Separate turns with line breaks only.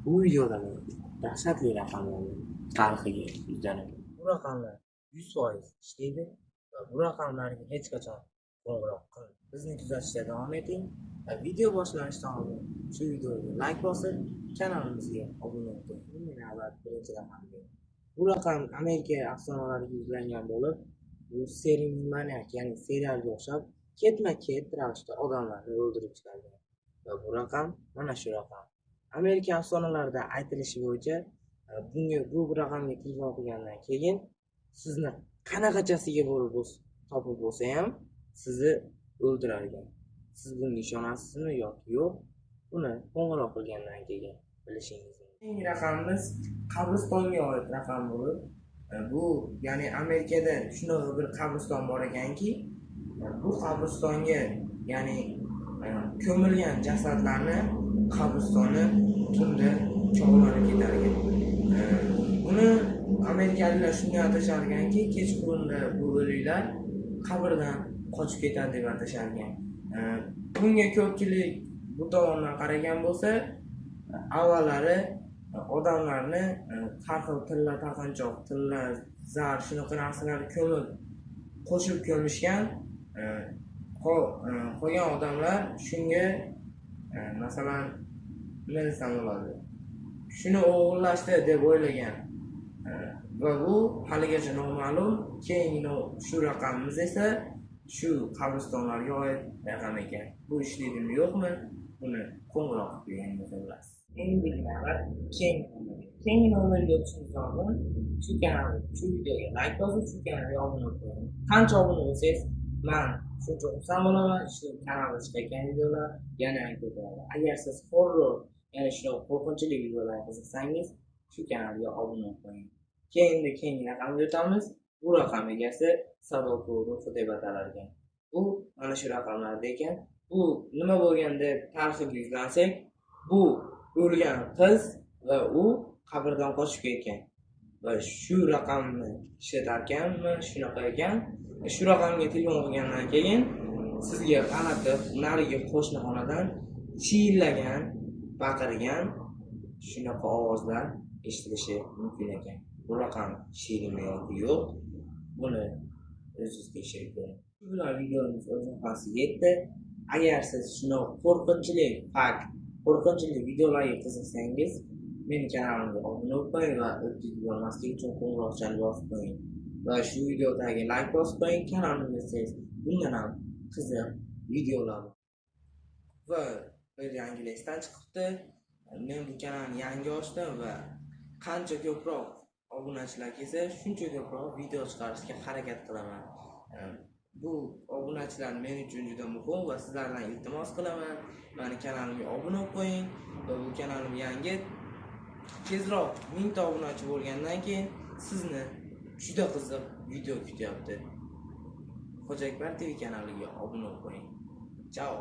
Bu videoda men dahshatli raqamlarni tarixiga yuzlanaman. Bu raqamlar 100% ishlaydi va bu raqamlarga hech qachon qo'ng'iroq qilmang. Bizni kuzatishda davom eting va video boshlanishidan oldin shu videoga like bosib, kanalimizga obuna bo'ling. Bundan avval birinchi raqamga. Bu raqam Amerika afsonalariga yuzlangan bo'lib, bu serial ya'ni serialga o'xshab ketma-ket ravishda odamlarni o'ldirib chiqargan. Va bu raqam mana shu raqam. Amerika afsonalarida aytilishicha bo'yicha bu raqamga telefon qilgandan keyin sizni qanaqachasiga bo'lib topib bo'lsa ham sizni o'ldirar ekan. Siz bunga ishonasizmi yoki yo'q? Buni qo'ng'iroq qilgandan keyin bilishingiz mumkin. Keyingi raqamimiz qabristonga oid raqam bo'lib, bu ya'ni Amerikada shunaqa bir qabriston bor ekanki, bu qabristonga ya'ni ko'milgan jasadlarni qabristoni tunda chog'lanib ketar ekan. Buni amerikaliklar shunday atashar ekanki, kechqurunda bu o'liklar qabrdan qochib ketadi deb atashar ekan. Bunga ko'pchilik bu tomondan qaragan bo'lsa, avvallari odamlarni har xil tilla, taqinchoq, tilla, zar shunaqa narsalarni qo'shib ko'mishgan. Qolgan odamlar shunga masalan nima desam bo'ladi, shuni o'g'irlashdi deb o'ylagan va bu haligacha noma'lum. Keyingi shu raqamimiz esa shu qabristonlarga oid raqam ekan. Bu ishlaydimi yo'qmi, buni qo'ng'iroq qilganingiz bilasiz. Endi keyingi nomerga o'tishimizdan oldin shu videoga like bosib, shu kanalga obuna bo'ling. Qancha obuna bo'lsangiz, men shuncha xursand bo'laman. Shu kanalda chiqayotgan videolar yana ko'payadi. Agar siz horror, ya'ni shu qo'rqinchli videolarga qiziqsangiz, shu kanalga obuna bo'ling. Keyingi raqamga o'tamiz. Bu raqam egasi Sadoko ruhi deb atalar ekan. Bu mana shu raqamlarda ekan. Bu nima bo'lgan deb tarixiga yuzlansak, bu o'lgan qiz va u qabrdan qochib ketgan. Va shu raqamni ishlatar ekanmi, shunaqa ekan. Shu raqamga telefon qilgandan keyin sizga g'alati narigi qo'shni xonadan chiyillagan, baqirgan shunaqa ovozlar eshitilishi mumkin ekan. Bu raqam she'rimi yoki yo'q, buni o'zingiz tekshirib ko'ring. Shu bilan videomiz o'z nihoyasiga yetdi. Agar siz shunaqa qo'rqinchli videolarga qiziqsangiz, meni kanalimga obuna bo'ling va o'tib bo'lmaslik uchun qo'ng'iroqchani bosib qo'ying. Va shu videodagi like bosib qo'ying. Kanalimga siz bundan ham qiziq videolar va bir yangilik esdan chiqibdi. Men bu kanalni yangi ochdim va qancha ko'proq obunachilar kelsa, shuncha ko'proq video chiqarishga harakat qilaman. Bu obunachilar men uchun juda muhim va sizlardan iltimos qilaman, meni kanalimga obuna qo'ying va bu kanalim yangi. Tezroq 1000 ta obunachi bo'lgandan keyin sizni juda qiziq video kutyapti. Xo'ja Akbar TV kanaliga obuna qo'ying. Ciao.